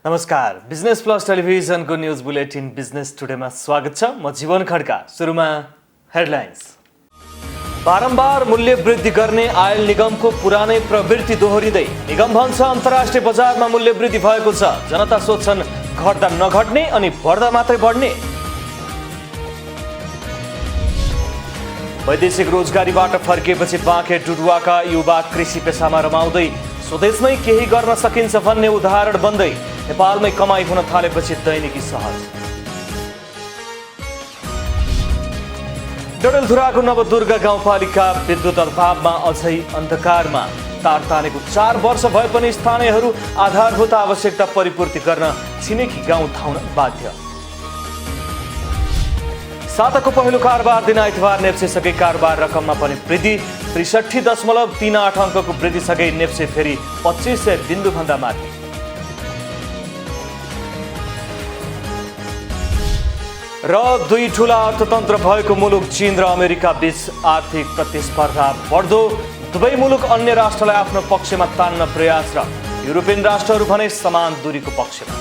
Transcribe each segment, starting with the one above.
नमस्कार, business plus टेलिभिजनको news bulletin business टुडेमा स्वागत छ। म जीवन खड्का। सुरुमा हेडलाइन्स। बारम्बार मूल्य वृद्धि गर्ने आयल निगमको पुरानै प्रवृत्ति दोहोरिँदै निगम भन्छ अन्तर्राष्ट्रिय बजारमा मूल्य वृद्धि भएको छ। जनता सोध्छन् घट्दा नघट्ने अनि बढ्दा मात्रै बढ्ने। वैदेशिक रोजगारीबाट फर्किएपछि बाँके डुडुवाका युवा कृषि पेसामा रमाउँदै स्वदेशमै केही गर्न सकिन्छ भन्ने उदाहरण बन्दै नेपालमै कमाई हुन थालेपछि दैनिकी सहज। डडेलधुराको नवदुर्गा गाउँपालिका विद्युत अभावमा अझै अन्धकारमा। तार तानेको 4 वर्ष भए पनि स्थानीयहरू आधारभूत आवश्यकता परिपूर्ति गर्न छिमेकी गाउँ धाउन बाध्य। साताको पहिलो कारोबार दिन आइतबार नेप्सेसँगै कारोबार रकममा पनि वृद्धि। 63.38 अङ्कको वृद्धिसँगै नेप्से फेरि 2500 बिन्दुभन्दा माथि। र दुई ठूला अर्थतन्त्र भएको मुलुक चीन र अमेरिका बीच आर्थिक प्रतिस्पर्धा बढ्दो। दुवै मुलुक अन्य राष्ट्रलाई आफ्नो पक्षमा तान्न प्रयास र युरोपियन राष्ट्रहरू भने समान दूरीको पक्षमा।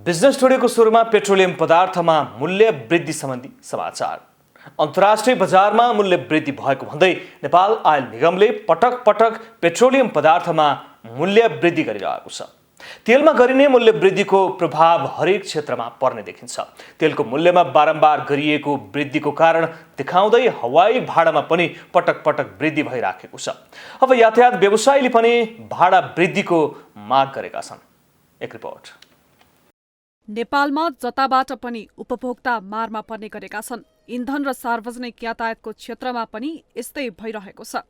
बिजनेस टुडेको सुरुमा पेट्रोलियम पदार्थमा मूल्य वृद्धि सम्बन्धी समाचार। अन्तर्राष्ट्रिय बजारमा मूल्य वृद्धि भएको भन्दै नेपाल आयल निगमले पटक पटक पेट्रोलियम पदार्थमा मूल्य वृद्धि गरिरहेको छ। तेलमा गरिने मूल्य वृद्धिको प्रभाव हरेक क्षेत्रमा पर्ने देखिन्छ। तेलको मूल्यमा बारम्बार गरिएको वृद्धिको कारण देखाउँदै हवाई भाडामा पनि पटक पटक वृद्धि भइराखेको छ। अब यातायात व्यवसायीले पनि भाडा वृद्धिको माग गरेका छन्। एक रिपोर्ट। नेपालमा जताबाट पनि उपभोक्ता मारमा पर्ने गरेका छन्। इन्धन र सार्वजनिक यातायातको क्षेत्रमा पनि यस्तै भइरहेको छ।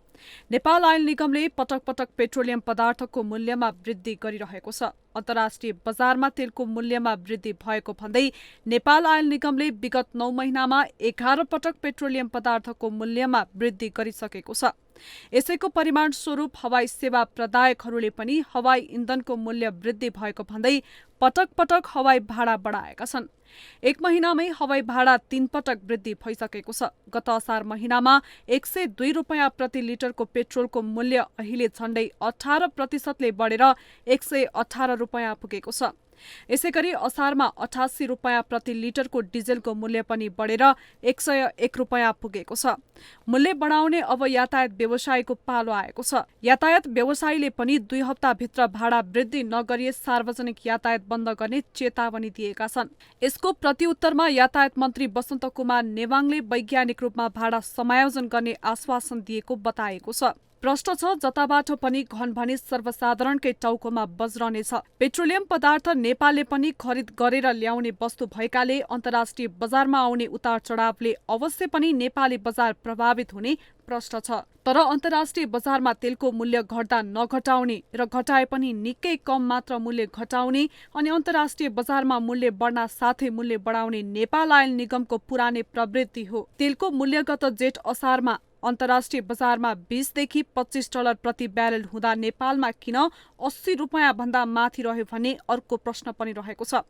नेपाल आयल निगमले पटक पटक पेट्रोलियम पदार्थको मूल्यमा वृद्धि गरिरहेको छ। अन्तर्राष्ट्रिय बजारमा तेलको मूल्यमा वृद्धि भएको भन्दै नेपाल आयल निगमले विगत 9 महिनामा 11 पटक पेट्रोलियम पदार्थको मूल्यमा वृद्धि गरिसकेको छ। यसैको परिमाण स्वरूप हवाई सेवा प्रदायकहरूले पनि हवाई इन्धनको मूल्य वृद्धि भएको भन्दै पटक पटक हवाई भाडा बढाएका छन्। 1 महिनामै हवाई भाडा 3 पटक वृद्धि भइसकेको छ। गत असार महिनामा 102 रुपियाँ प्रति लिटरको पेट्रोलको मूल्य अहिले झण्डै 18% बढेर 118 रुपियाँ पुगेको छ। यसैगरी असारमा 88 रुपियाँ प्रति लिटरको डिजेलको मूल्य पनि बढेर 101 रुपियाँ पुगेको छ। मूल्य बढाउने अब यातायात व्यवसायीको पालो आएको छ। यातायात व्यवसायीले पनि 2 हप्ताभित्र भाडा वृद्धि नगरिए सार्वजनिक यातायात बन्द गर्ने चेतावनी दिएका छन्। यसको प्रतिउत्तरमा यातायात मन्त्री बसन्त कुमार नेवाङले वैज्ञानिक रूपमा भाडा समायोजन गर्ने आश्वासन दिएको बताएको छ। प्रश्न छ जताबाट पनि घन भने सर्वसाधारणकै टाउकोमा बज्रनेछ। पेट्रोलियम पदार्थ नेपालले पनि खरिद गरेर ल्याउने वस्तु भएकाले अन्तर्राष्ट्रिय बजारमा आउने उतार चढावले अवश्य पनि नेपाली बजार प्रभावित हुने प्रश्न छ। तर अन्तर्राष्ट्रिय बजारमा तेलको मूल्य घट्दा नघटाउने र घटाए पनि निकै कम मात्र मूल्य घटाउने अनि अन्तर्राष्ट्रिय बजारमा मूल्य बढ्न साथै मूल्य बढाउने नेपाल आयल निगमको पुरानै प्रवृत्ति हो। तेलको मूल्यगत जेठ असारमा अन्तर्राष्ट्रिय बजारमा 20 देखि 25 डलर प्रति ब्यारेल हुँदा नेपालमा किन 80 रुपियाँ भन्दा माथि रह्यो भन्ने अर्को प्रश्न पनि रहेको छ।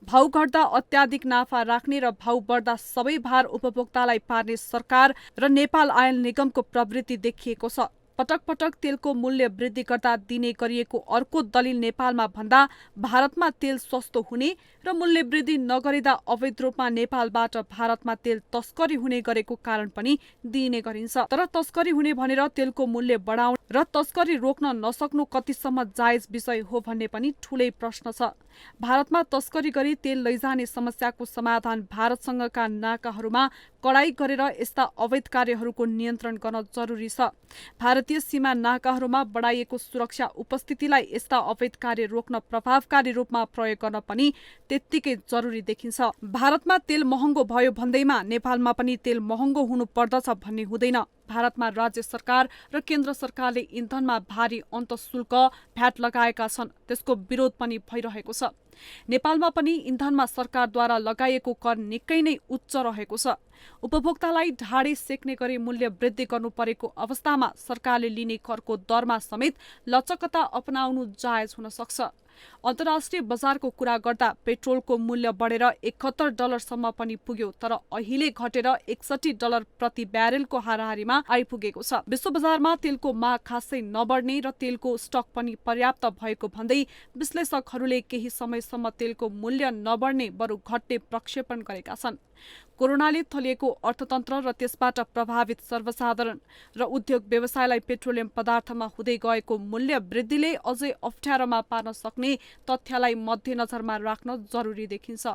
भाउ घट्दा अत्याधिक नाफा राख्ने र भाउ बढ्दा सबै भार उपभोक्तालाई पार्ने सरकार र नेपाल आयल निगमको प्रवृत्ति देखिएको छ। पटक पटक तेलको मूल्य वृद्धि गर्दा दिने गरिएको अर्को दलिल नेपालमा भन्दा भारतमा तेल सस्तो हुने र मूल्य वृद्धि नगरिँदा अवैध रूपमा नेपालबाट भारतमा तेल तस्करी हुने गरेको कारण पनि दिइने गरिन्छ। तर तस्करी हुने भनेर तेलको मूल्य बढाउने र तस्करी रोक्न नसक्नु कतिसम्म जायज विषय हो भन्ने पनि ठूलै प्रश्न छ। भारतमा तस्करी गरी तेल लैजाने समस्याको समाधान भारतसँगका नाकाहरूमा कडाई गरेर यस्ता अवैध कार्यहरूको नियन्त्रण गर्न जरुरी छ। भारतीय सीमा नाकाहरूमा बढाइएको सुरक्षा उपस्थितिलाई यस्ता अवैध कार्य रोक्न प्रभावकारी रूपमा प्रयोग गर्न पनि त्यत्तिकै जरुरी देखिन्छ। भारतमा तेल महँगो भयो भन्दैमा नेपालमा पनि तेल महँगो हुनु पर्दछ भन्ने हुँदैन। भारतमा राज्य सरकार र केन्द्र सरकारले इन्धनमा भारी अन्तःशुल्क भ्याट लगाएका छन्। त्यसको विरोध पनि भइरहेको छ। नेपालमा पनि इन्धनमा सरकारद्वारा लगाइएको कर निकै नै उच्च रहेको छ। उपभोक्तालाई ढाडे सेक्ने गरी मूल्य वृद्धि गर्नु परेको अवस्थामा सरकारले लिने करको दरमा समेत लचकता अपनाउनु जायज हुन सक्छ। अन्तर्राष्ट्रिय बजारको कुरा गर्दा पेट्रोलको मूल्य बढेर $71 सम्म पनि पुग्यो, तर अहिले घटेर $61 प्रति ब्यारेलको हाराहारीमा आइपुगेको छ। विश्व बजारमा तेलको माग खासै नबढ्ने र तेलको स्टक पनि पर्याप्त भएको भन्दै विश्लेषकहरूले केही समयसम्म तेलको मूल्य नबढ्ने बरु घट्ने प्रक्षेपण गरेका छन्। कोरोनाले थलिएको अर्थतन्त्र र त्यसबाट प्रभावित सर्वसाधारण र उद्योग व्यवसायलाई पेट्रोलियम पदार्थमा हुँदै गएको मूल्य वृद्धिले अझै अप्ठ्यारोमा पार्न सक्ने तथ्यलाई मध्यनजरमा राख्न जरुरी देखिन्छ।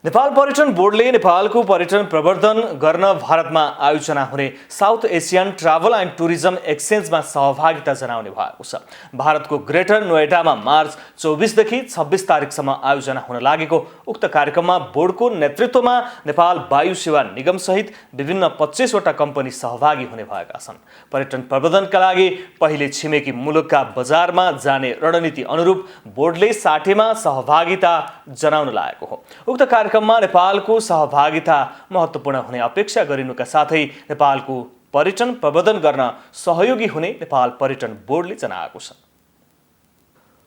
नेपाल पर्यटन बोर्डले नेपालको पर्यटन प्रवर्धन गर्न भारतमा आयोजना हुने south Asian travel and tourism एक्सचेन्जमा सहभागिता जनाउने भएको छ। भारतको ग्रेटर नोएडामा मार्च 24 देखि 26 तारिकसम्म आयोजना हुन लागेको उक्त कार्यक्रममा बोर्डको नेतृत्वमा नेपाल वायु सेवा निगम सहित विभिन्न 25 वटा कम्पनी सहभागी हुने भएका छन्। पर्यटन प्रवर्धनका लागि पहिले छिमेकी मुलुकका बजारमा जाने रणनीति अनुरूप बोर्डले 60मा सहभागिता जनाउन लागेको हो। उक्त कार्यक्रममा नेपालको सहभागिता महत्त्वपूर्ण हुने अपेक्षा गरिनुका साथै नेपालको पर्यटन प्रवर्धन गर्न सहयोगी हुने नेपाल पर्यटन बोर्डले जनाएको छ।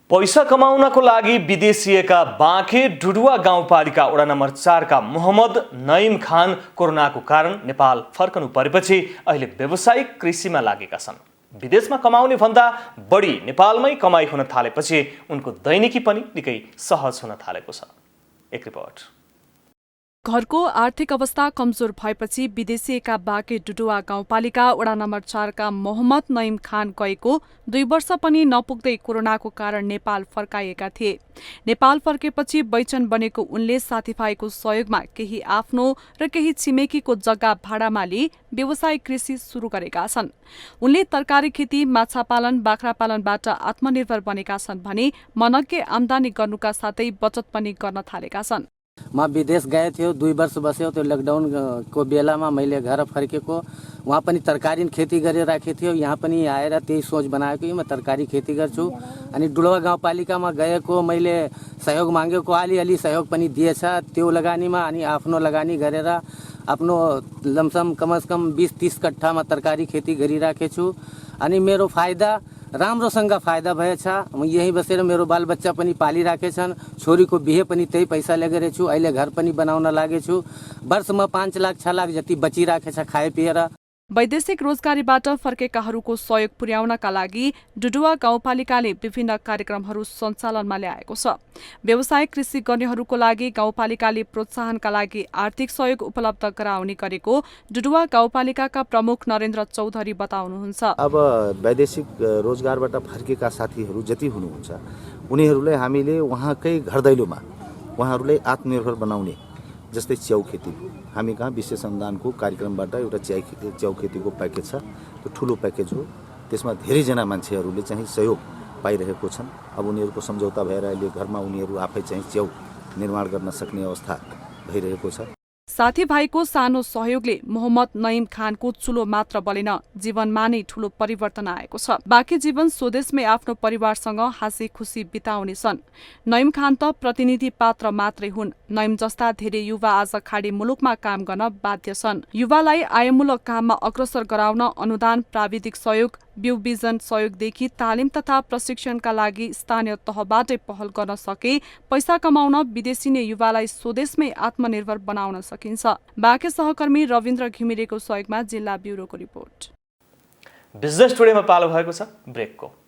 पैसा कमाउनको लागि विदेशिएका बाँके डुडुवा गाउँपालिका वडा नम्बर 4 का मोहम्मद नईम खान कोरोनाको कारण नेपाल फर्कनु परेपछि अहिले व्यावसायिक कृषिमा लागेका छन्। विदेशमा कमाउने भन्दा बढी नेपालमै कमाई हुन थालेपछि उनको दैनिकी पनि निकै सहज हुन थालेको छ। एक रिपोर्ट। घरको आर्थिक अवस्था कमजोर भएपछि विदेशिएका बाँके डुडुवा गाउँपालिका वडा नम्बर 4 का मोहम्मद नईम खान गएको 2 वर्ष पनि नपुग्दै कोरोनाको कारण नेपाल फर्काइएका थिए। नेपाल फर्केपछि बैचन बनेको उनले साथीभाइको सहयोगमा केही आफ्नो र केही छिमेकीको जग्गा भाडामा लिई व्यावसायिक कृषि सुरु गरेका छन्। उनले तरकारी खेती, माछा पालन, बाख्रा पालनबाट आत्मनिर्भर बनेका छन् भने मनग्गे आम्दानी गर्नुका साथै बचत पनि गर्न थालेका छन्। म विदेश गए थियो, 2 वर्ष बस्यो। त्यो लकडाउन को बेलामा मैले घर फर्केको, वहाँ पनि तरकारी खेती गरिराखेको थियो। यहाँ पनि आएर त्यही सोच बनाएको कि म तरकारी खेती गर्छु। अनि डुडुवा गाउँपालिकामा गएको मैले सहयोग मागेको, अलिअलि सहयोग पनि दिएछ त्यो लगानीमा। अनि आफ्नो लगानी गरेर आफ्नो लमसम कमसेकम 20-30 कट्ठामा तरकारी खेती गरिराखेको छु। अनि मेरो फाइदा राम्रोसँग फाइदा भएछ। म यही बसेर मेरो बालबच्चा पनि पालिराखेछन्। छोरीको बिहे पनि त्यही पैसा लगेर छु। अहिले घर पनि बनाउन लागेछु। वर्षमा 5 लाख 6 लाख जति बचिराखेछ खाए पिएर। वैदेशिक रोजगारीबाट फर्केकाहरूको सहयोग पुर्याउनका लागि डुडुवा गाउँपालिकाले विभिन्न कार्यक्रमहरू सञ्चालनमा ल्याएको छ। व्यावसायिक कृषि गर्नेहरूको लागि गाउँपालिकाले प्रोत्साहनका लागि आर्थिक सहयोग उपलब्ध गराउने गरेको डुडुवा गाउँपालिकाका प्रमुख नरेन्द्र चौधरी बताउनुहुन्छ। अब वैदेशिक रोजगारबाट फर्केका साथीहरू जति हुनुहुन्छ उनीहरूलाई हामीले उहाँकै घरदैलोमा उहाँहरूलाई आत्मनिर्भर बनाउने, जस्तै च्याउ खेती हामी कहाँ विशेष अनुदानको कार्यक्रमबाट एउटा च्याउ खेतीको प्याकेज छ। त्यो ठुलो प्याकेज हो। त्यसमा धेरैजना मान्छेहरूले चाहिँ सहयोग पाइरहेको छन्। अब उनीहरूको सम्झौता भएर अहिले घरमा उनीहरू आफै चाहिँ च्याउ निर्माण गर्न सक्ने अवस्था भइरहेको छ। साथीभाइको सानो सहयोगले मोहम्मद नईम खानको चुलो मात्र बलेन, जीवनमा नै ठूलो परिवर्तन आएको छ। बाँकी जीवन स्वदेशमै आफ्नो परिवारसँग हाँसी खुसी बिताउने छन्। नईम खान त प्रतिनिधि पात्र मात्रै हुन्। नईम जस्ता धेरै युवा आज खाडी मुलुकमा काम गर्न बाध्य छन्। युवालाई आयमूलक काममा अग्रसर गराउन अनुदान, प्राविधिक सहयोग, बिउ बिजन सहयोगदेखि तालिम तथा प्रशिक्षणका लागि स्थानीय तहबाटै पहल गर्न सके पैसा कमाउन विदेशी नै युवालाई स्वदेशमै आत्मनिर्भर बनाउन सकिन्छ। बाँके सहकर्मी रविन्द्र घिमिरेको सहयोगमा जिल्ला ब्युरोको रिपोर्ट। बिजनेस टुडेमा पालो भएको छ ब्रेकको।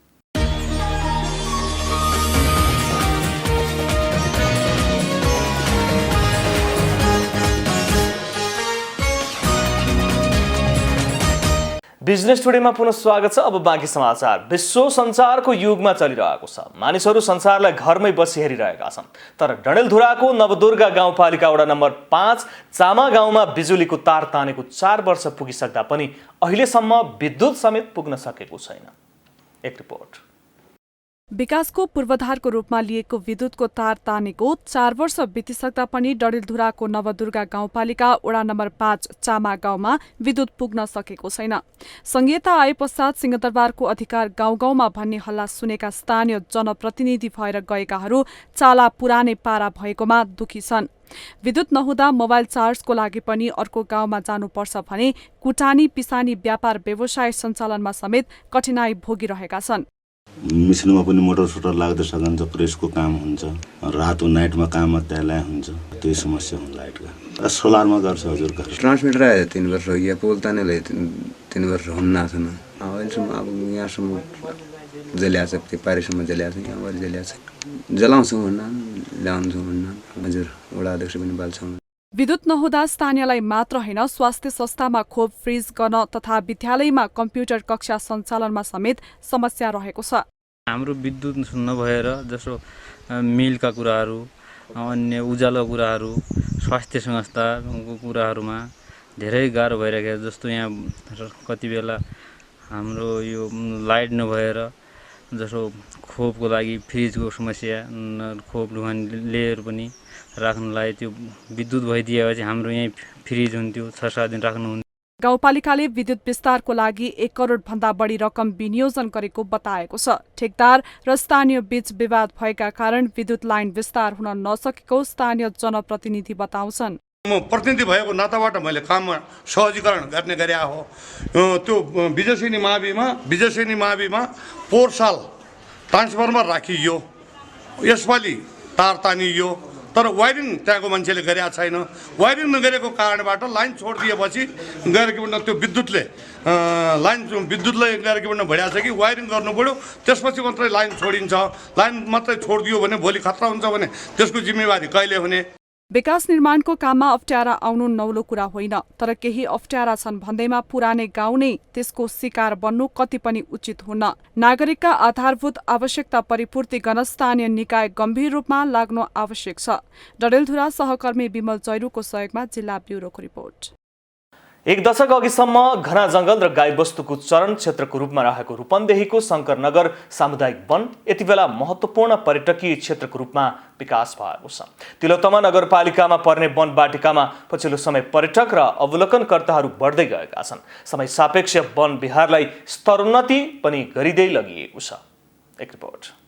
बिजनेस टुडेमा पुनः स्वागत छ। अब बाँकी समाचार। विश्व सञ्चारको युगमा चलिरहेको छ। मानिसहरू संसारलाई घरमै बसी हेरिरहेका छन्। तर डडेलधुराको नवदुर्गा गाउँपालिका वडा नम्बर 5 चामा गाउँमा बिजुलीको तार तानेको 4 वर्ष पुगिसक्दा पनि अहिलेसम्म विद्युत समेत पुग्न सकेको छैन। एक रिपोर्ट। विकासको पूर्वाधारको रूपमा लिएको विद्युतको तार तानेको 4 वर्ष बितिसक्दा पनि डडेलधुराको नवदुर्गा गाउँपालिका वडा नम्बर 5 चामा गाउँमा विद्युत पुग्न सकेको छैन। संघीयता आए पश्चात सिंहदरबारको अधिकार गाउँ गाउँमा भन्ने हल्ला सुनेका स्थानीय जनप्रतिनिधि भएर गएकाहरू चाला पुरानै पारा भएकोमा दुखी छन्। विद्युत नहुँदा मोबाइल चार्जको लागि पनि अर्को गाउँमा जानुपर्छ भने कुटानी पिसानी व्यापार व्यवसाय सञ्चालनमा समेत कठिनाई भोगिरहेका छन्। मिसिनमा पनि मोटर सोटर लाग्दै सकन्छ, प्रेसको काम हुन्छ, रातो नाइटमा काम त्याला हुन्छ, त्यही समस्या हुन्छ लाइटका। सोलरमा गर्छ हजुर घर। ट्रान्समिटर आयो 3 वर्ष हो, या पोल तानेले 3 वर्ष हुन्न छैन। अहिलेसम्म अब यहाँसम्म जलिया छ, त्यो पारेसम्म जलिया छ, यहाँ भरि जलिया छ। जलाउँछौँ भन्न, ल्याउँछौँ भन्न हजुर वडा अध्यक्ष पनि बाल्छौँ। विद्युत नहुँदा स्थानीयलाई मात्र होइन स्वास्थ्य संस्थामा खोप फ्रिज गर्न तथा विद्यालयमा कम्प्युटर कक्षा सञ्चालनमा समेत समस्या रहेको छ। हाम्रो विद्युत नभएर जसो मिलका कुराहरू, अन्य उज्यालोका कुराहरू, स्वास्थ्य संस्थाको कुराहरूमा धेरै गाह्रो भइरहेको छ। जस्तो यहाँ कति बेला हाम्रो यो लाइट नभएर जसो खोपको लागि फ्रिजको समस्या, खोप ढुवानीहरू पनि राख्नलाई त्यो विद्युत भइदिएपछि हाम्रो यहीँ फ्रिज हुन्थ्यो, 6-7 दिन राख्नुहुन्थ्यो। गाउँपालिकाले विद्युत विस्तारको लागि 1 करोड भन्दा बढी रकम विनियोजन गरेको बताएको छ। ठेकदार र स्थानीय बीच विवाद भएका कारण विद्युत लाइन विस्तार हुन नसकेको स्थानीय जनप्रतिनिधि बताउँछन्। म प्रतिनिधि भएको नाताबाट मैले काममा सहजीकरण गर्ने गरे हो। त्यो विजयसेनी माविमा पोहोर साल ट्रान्सफर्मर राखियो, यसपालि तार तानियो, तर वायरिङ त्यहाँको मान्छेले गरेका छैन। वायरिङ नगरेको कारणबाट लाइन छोडिदिएपछि गएर के भन्दा त्यो विद्युतले गएर के भन्दा भइरहेको छ कि वायरिङ गर्नु पऱ्यो, त्यसपछि मात्रै लाइन छोडिन्छ। लाइन मात्रै छोडिदियो भने भोलि खतरा हुन्छ भने त्यसको जिम्मेवारी कहिले हुने? विकास निर्माणको काममा अप्ठ्यारा आउनु नौलो कुरा होइन, तर केही अप्ठ्यारा छन् भन्दैमा पुरानै गाउँ नै त्यसको शिकार बन्नु कति पनि उचित हुन्न। नागरिकका आधारभूत आवश्यकता परिपूर्ति गर्न स्थानीय निकाय गम्भीर रूपमा लाग्नु आवश्यक छ। डडेलधुरा सहकर्मी विमल चैरुको सहयोगमा जिल्ला ब्युरोको रिपोर्ट। 1 दशक अघिसम्म घना जंगल र गाईबस्तुको चरण क्षेत्रको रूपमा रहेको रूपन्देहीको शंकरनगर सामुदायिक वन यति बेला महत्त्वपूर्ण पर्यटकीय क्षेत्रको रूपमा विकास भएको छ। तिलोत्तमा नगरपालिकामा पर्ने वन बाटिकामा पछिल्लो समय पर्यटक र अवलोकनकर्ताहरू बढ्दै गएका छन्। समय सापेक्ष वन विहारलाई स्तरोन्नति पनि गरिँदै लगिएको छ। एक रिपोर्ट।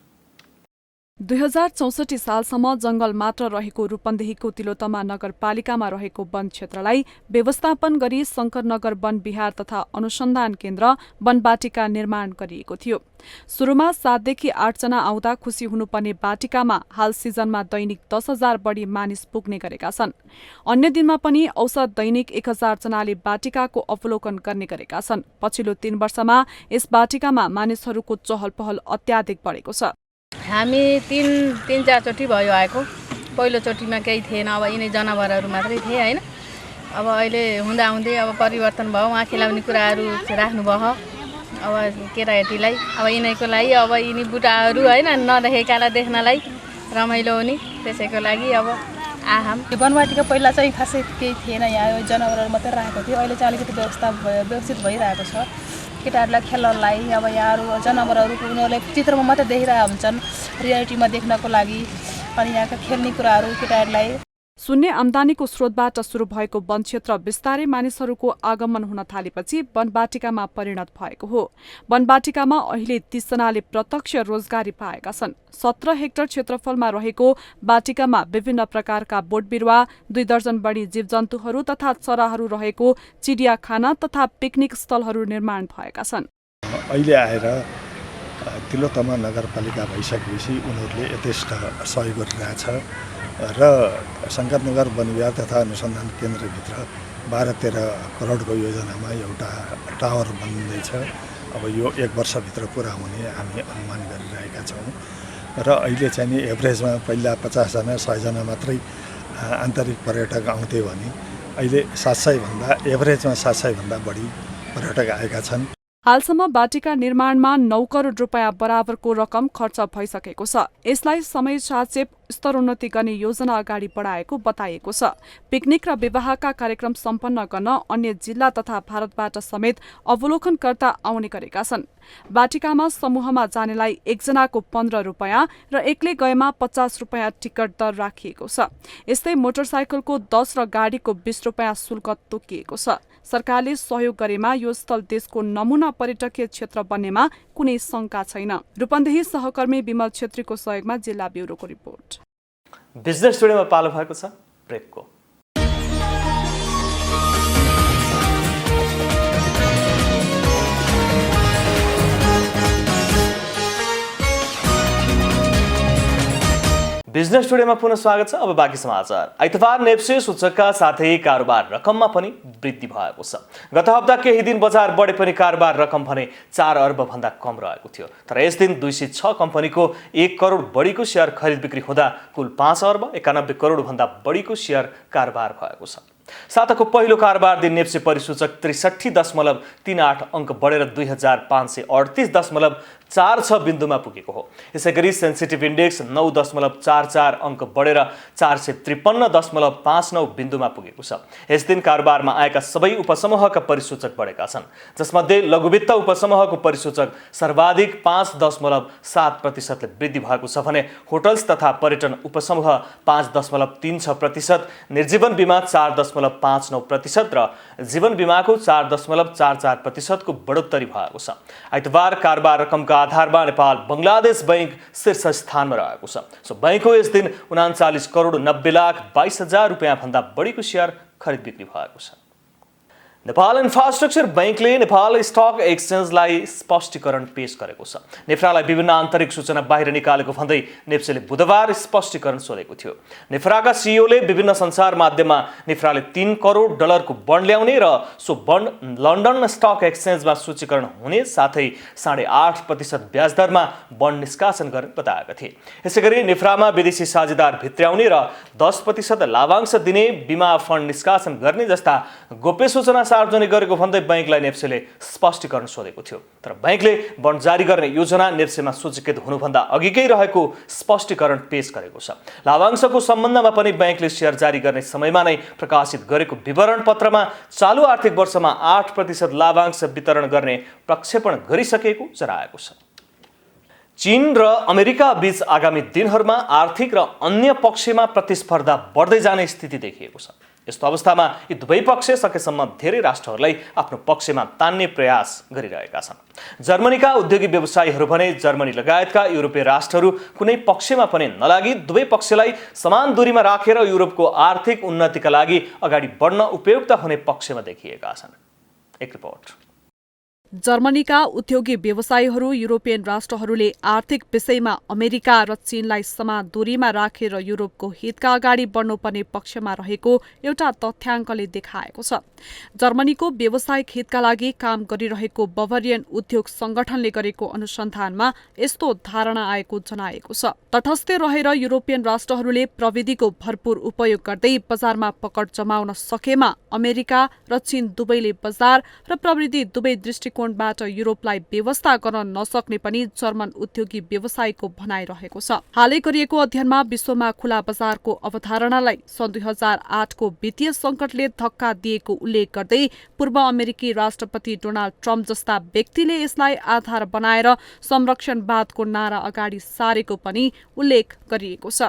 2064 सालसम्म जंगल मात्र रहेको रूपन्देहीको तिलोत्तमा नगरपालिकामा रहेको वन क्षेत्रलाई व्यवस्थापन गरी शंकरनगर वन विहार तथा अनुसन्धान केन्द्र वन बाटिका निर्माण गरिएको थियो। सुरुमा 7 देखि 8 जना आउँदा खुसी हुनुपर्ने बाटिकामा हाल सिजनमा दैनिक 10,000 बढी मानिस पुग्ने गरेका छन्। अन्य दिनमा पनि औसत दैनिक 1,000 जनाले बाटिकाको अवलोकन गर्ने गरेका छन्। पछिल्लो 3 वर्षमा यस बाटिकामा मानिसहरूको चहल पहल अत्याधिक बढेको छ। हामी 3-4 चोटि भयो आएको। पहिलो चोटिमा केही थिएन, अब यिनै जनावरहरू मात्रै थिए हैन। अब अहिले हुँदा हुँदै अब परिवर्तन भयो, उहाँ खेलाउने कुराहरू राख्नुभयो। अब केटाकेटीलाई अब यिनैको लागि अब यिनी बुटाहरू हैन नदेखेकालाई देख्नलाई रमाइलो हुने, त्यसैको लागि अब आहाम। वनवाटिका पहिला चाहिँ खासै केही थिएन, यहाँ जनावरहरू मात्रै राखेको थियो। अहिले चाहिँ अलिकति व्यवस्थित भइरहेको छ। केटाहरूलाई खेल्नलाई अब यहाँहरू जनावरहरूको उनीहरूले चित्रमा मात्रै देखिरहेका हुन्छन्, रियालिटीमा देख्नको लागि। अनि यहाँका खेल्ने कुराहरू केटाहरूलाई शून्य आम्दानीको स्रोतबाट सुरु भएको वन क्षेत्र बिस्तारै मानिसहरूको आगमन हुन थालेपछि वनबाटिकामा परिणत भएको हो। वनबाटिकामा अहिले 30 जनाले प्रत्यक्ष रोजगारी पाएका छन्। 17 हेक्टर क्षेत्रफलमा रहेको बाटिकामा विभिन्न प्रकारका बोट बिरुवा, 2 दर्जन बढी जीवजन्तुहरू तथा चराहरू रहेको चिडियाखाना तथा पिकनिक स्थलहरू निर्माण भएका छन्। अहिले आएर तिलोत्तमा नगरपालिका भइसकेपछि उनीहरूले यथेष्ट सहयोग गरिरहेछ र शंकरनगर वन विहार तथा अनुसन्धान केन्द्रभित्र 12-13 करोडको योजनामा एउटा टावर बन्दैछ। अब यो 1 वर्षभित्र पुरा हुने हामी अनुमान गरिरहेका छौँ। र अहिले चाहिँ नि एभरेजमा पहिला 50 जना 100 जना मात्रै आन्तरिक पर्यटक आउँथे भने अहिले 700 भन्दा एभरेजमा 700 भन्दा बढी पर्यटक आएका छन्। हालसम्म बाटिका निर्माणमा 9 करोड रुपियाँ बराबरको रकम खर्च भइसकेको छ। यसलाई समय सापेक्ष स्तरोन्नति गर्ने योजना अगाडि बढाएको बताइएको छ। पिकनिक र विवाहका कार्यक्रम सम्पन्न गर्न अन्य जिल्ला तथा भारतबाट समेत अवलोकनकर्ता आउने गरेका छन्। बाटिकामा समूहमा जानेलाई 1 जनाको 15 रुपियाँ र एक्लै गएमा 50 रुपियाँ टिकट दर राखिएको छ। यस्तै मोटरसाइकलको 10 र गाडीको 20 रुपियाँ शुल्क तोकिएको छ। सरकारले सहयोग गरेमा यो स्थल देशको नमूना पर्यटकीय क्षेत्र बन्नेमा कुनै शंका छैन। रूपन्देही सहकर्मी विमल छेत्रीको सहयोगमा जिल्ला ब्युरोको रिपोर्ट। बिजनेस टुडेमा पालो भएको छ ब्रेकको। बिजनेस टुडेमा पुनः स्वागत छ। अब बाँकी समाचार। आइतबार नेप्से सूचकका साथै कारोबार रकममा पनि वृद्धि भएको छ। गत हप्ता केही दिन बजार बढे पनि कारोबार रकम भने 4 अर्ब भन्दा कम रहेको थियो। तर यस दिन 206 कम्पनीको 1 करोड बढीको शेयर खरिद बिक्री हुँदा कुल 5 अर्ब 91 करोड भन्दा बढीको शेयर कारोबार भएको छ। साताको पहिलो कारोबार दिन नेप्से परिसूचक 63.38 अङ्क बढेर 2538.46 बिन्दुमा पुगेको हो। यसैगरी सेन्सिटिभ इन्डेक्स 9.44 अङ्क बढेर 453.59 बिन्दुमा पुगेको छ। यस दिन कारोबारमा आएका सबै उपसमूहका परिसूचक बढेका छन्, जसमध्ये लघुवित्त उपसमूहको परिसूचक सर्वाधिक 5.7% वृद्धि भएको छ भने होटल्स तथा पर्यटन उपसमूह 5.36%, निर्जीवन बीमा 4.59% र जीवन बीमाको 4.44% को बढोत्तरी भएको छ। आइतबार कारोबार रकमका आधारमा नेपाल बंगलादेश बैंक शीर्ष स्थानमा रहेको छ। सो बैंकको यस दिन 39 करोड 90 लाख 22 हजार रुपियाँ भन्दा बढीको शेयर खरिद बिक्री भएको छ। नेपाल इन्फ्रास्ट्रक्चर बैंकले नेपाल स्टक एक्सचेन्जलाई स्पष्टीकरण पेश गरेको छ। नेफ्रालाई विभिन्न आन्तरिक सूचना बाहिर निकालेको भन्दै नेप्सेले बुधबार स्पष्टीकरण सोधेको थियो। नेफ्राका सीईओले विभिन्न सञ्चार माध्यममा नेफ्राले 3 करोड डलरको बन्ड ल्याउने र सो बन्ड लन्डन स्टक एक्सचेन्जमा सूचीकरण हुने साथै 8.5% ब्याज दरमा बन्ड निष्कासन गर्ने बताएका थिए। यसैगरी नेफ्रामा विदेशी साझेदार भित्र्याउने र 10% लाभांश दिने बीमा फन्ड निष्कासन गर्ने जस्ता गोप्य सूचना सार्वजनिक गरेको भन्दै बैंकलाई नेप्सेले स्पष्टीकरण सोधेको थियो। तर बैंकले बन्ड जारी गर्ने योजना नेप्सेमा सूचीकृत हुनुभन्दा अघिकै रहेको स्पष्टीकरण पेश गरेको छ। लाभांशको सम्बन्धमा पनि बैंकले शेयर जारी गर्ने समयमा नै प्रकाशित गरेको विवरण पत्रमा चालू आर्थिक वर्षमा 8% लाभांश वितरण गर्ने प्रक्षेपण गरिसकेको जनाएको छ। चीन र अमेरिका बीच आगामी दिनहरूमा आर्थिक र अन्य पक्षमा प्रतिस्पर्धा बढ्दै जाने स्थिति देखिएको छ। यस्तो अवस्थामा यी दुवै पक्ष सकेसम्म धेरै राष्ट्रहरूलाई आफ्नो पक्षमा तान्ने प्रयास गरिरहेका छन्। जर्मनीका उद्योगी व्यवसायीहरू भने जर्मनी लगायतका युरोपीय राष्ट्रहरू कुनै पक्षमा पनि नलागी दुवै पक्षलाई समान दूरीमा राखेर युरोपको आर्थिक उन्नतिका लागि अगाडि बढ्न उपयुक्त हुने पक्षमा देखिएका छन्। एक रिपोर्ट। जर्मनीका उद्योगी व्यवसायीहरू युरोपियन राष्ट्रहरूले आर्थिक विषयमा अमेरिका र चीनलाई समान दूरीमा राखेर युरोपको हितका अगाडि बढ्नुपर्ने पक्षमा रहेको एउटा तथ्याङ्कले देखाएको छ। जर्मनीको व्यावसायिक हितका लागि काम गरिरहेको बभरियन उद्योग संगठनले गरेको अनुसन्धानमा यस्तो धारणा आएको जनाएको छ। तटस्थ रहेर युरोपियन राष्ट्रहरूले प्रविधिको भरपूर उपयोग गर्दै बजारमा पकड जमाउन सकेमा अमेरिका र चीन दुवैले बजार र प्रविधि दुवै दृष्टिकोणबाट युरोपलाई व्यवस्था गर्न नसक्ने पनि जर्मन उद्योगी व्यवसायको भनाइरहेको छ। हालै गरिएको अध्ययनमा विश्वमा खुला बजारको अवधारणालाई सन् 2008 को वित्तीय संकटले धक्का दिएको उल्लेख गर्दै पूर्व अमेरिकी राष्ट्रपति डोनाल्ड ट्रम्प जस्ता व्यक्तिले यसलाई आधार बनाएर संरक्षणवादको नारा अगाडि सारेको पनि उल्लेख गरिएको छ।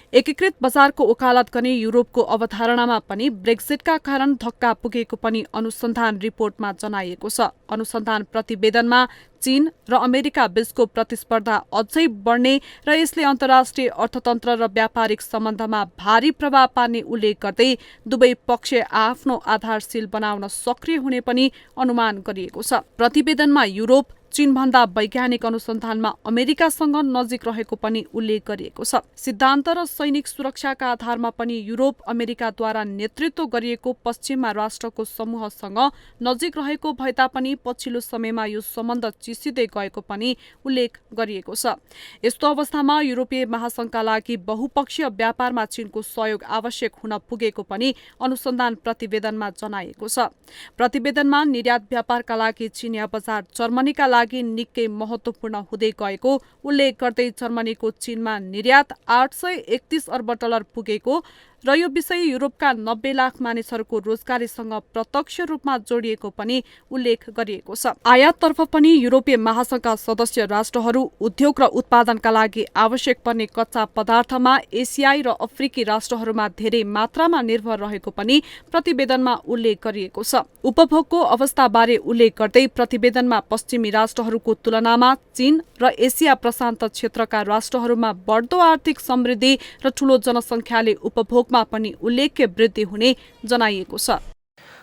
एकीकृत बजारको वकालत गर्ने युरोपको अवधारणामा पनि ब्रेक्जिटका कारण धक्का पुगेको पनि अनुसन्धान रिपोर्टमा जनाइएको छ। अनुसन्धान प्रतिवेदनमा चीन र अमेरिका बीचको प्रतिस्पर्धा अझै बढ्ने र यसले अन्तर्राष्ट्रिय अर्थतन्त्र र व्यापारिक सम्बन्धमा भारी प्रभाव पार्ने उल्लेख गर्दै दुवै पक्ष आफ्नो आधारशील बनाउन सक्रिय हुने पनि अनुमान गरिएको छ। प्रतिवेदनमा युरोप चीनभन्दा वैज्ञानिक अनुसन्धानमा अमेरिकासँग नजिक रहेको पनि उल्लेख गरिएको छ। सिद्धान्त र सैनिक सुरक्षाका आधारमा पनि युरोप अमेरिकाद्वारा नेतृत्व गरिएको पश्चिममा राष्ट्रको समूहसँग नजिक रहेको भए तापनि पछिल्लो समयमा यो सम्बन्ध चिसिँदै गएको पनि उल्लेख गरिएको छ। यस्तो अवस्थामा युरोपीय महासंघका लागि बहुपक्षीय व्यापारमा चीनको सहयोग आवश्यक हुन पुगेको पनि अनुसन्धान प्रतिवेदनमा जनाइएको छ। प्रतिवेदनमा निर्यात व्यापारका लागि चीनिया बजार जर्मनीका लागि निकै महत्वपूर्ण हुँदै गएको उल्लेख गर्दै जर्मनीको चीनमा निर्यात 831 अर्ब डलर पुगेको र यो विषय युरोपका 90 लाख मानिसहरूको रोजगारीसँग प्रत्यक्ष रूपमा जोडिएको पनि उल्लेख गरिएको छ। आयाततर्फ पनि युरोपीय महासंघका सदस्य राष्ट्रहरू उद्योग र उत्पादनका लागि आवश्यक पर्ने कच्चा पदार्थमा एसियाई र अफ्रिकी राष्ट्रहरूमा धेरै मात्रामा निर्भर रहेको पनि प्रतिवेदनमा उल्लेख गरिएको छ। उपभोगको अवस्थाबारे उल्लेख गर्दै प्रतिवेदनमा पश्चिमी राष्ट्रहरूको तुलनामा चीन र एसिया प्रशान्त क्षेत्रका राष्ट्रहरूमा बढ्दो आर्थिक समृद्धि र ठूलो जनसंख्याले उपभोगमा पनि उल्लेख्य वृद्धि हुने जनाइएको छ।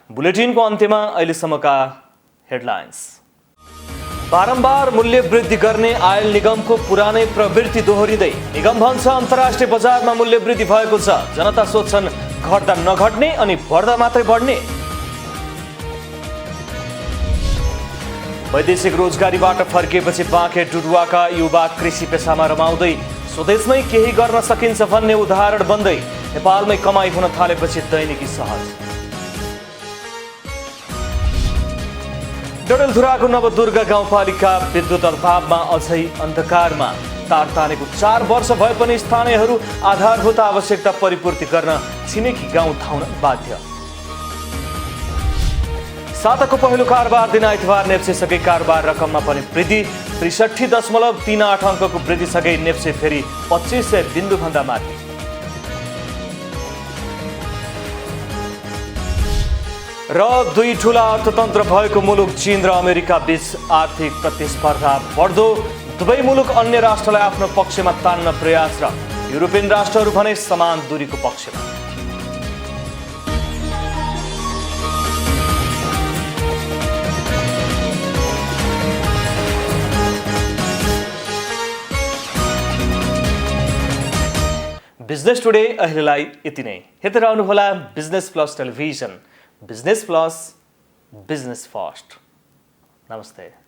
बुलेटिनको अन्त्यमा अहिलेसम्मका हेडलाइन्स। बारम्बार मूल्य वृद्धि गर्ने आयल निगमको पुरानै प्रवृत्ति दोहोरिँदै निगम भन्छ अन्तर्राष्ट्रिय बजारमा मूल्य वृद्धि भएको छ। जनता सोध्छन् घट्दा नघट्ने अनि बढ्दा मात्रै बढ्ने। वैदेशिक रोजगारीबाट फर्किएपछि बाँके डुडुवाका युवा कृषि पेसामा रमाउँदै स्वदेशमै केही गर्न सकिन्छ भन्ने उदाहरण बन्दै नेपालमै कमाई हुन थालेपछि दैनिकी सहज। डडेलधुराको नवदुर्गा गाउँपालिका विद्युत अभावमा अझै अन्धकारमा। तार तानेको 4 वर्ष भए पनि स्थानीयहरू आधारभूत आवश्यकता परिपूर्ति गर्न छिमेकी गाउँ धाउन बाध्य। साताको पहिलो कारोबार दिन आइतबार नेप्सेसँगै कारोबार रकममा पनि वृद्धि। 63.38 अङ्कको वृद्धिसँगै नेप्से फेरि 2500 बिन्दुभन्दा माथि। र दुई ठूला अर्थतन्त्र भएको मुलुक चीन र अमेरिका बीच आर्थिक प्रतिस्पर्धा बढ्दो। दुवै मुलुक अन्य राष्ट्रलाई आफ्नो पक्षमा तान्न प्रयास र युरोपियन राष्ट्रहरू भने समान दूरीको पक्षमा। बिजनेस टुडे अहिलेलाई यति नै। हेर्दै रहनुहोला business plus television. Business plus, business first. नमस्ते।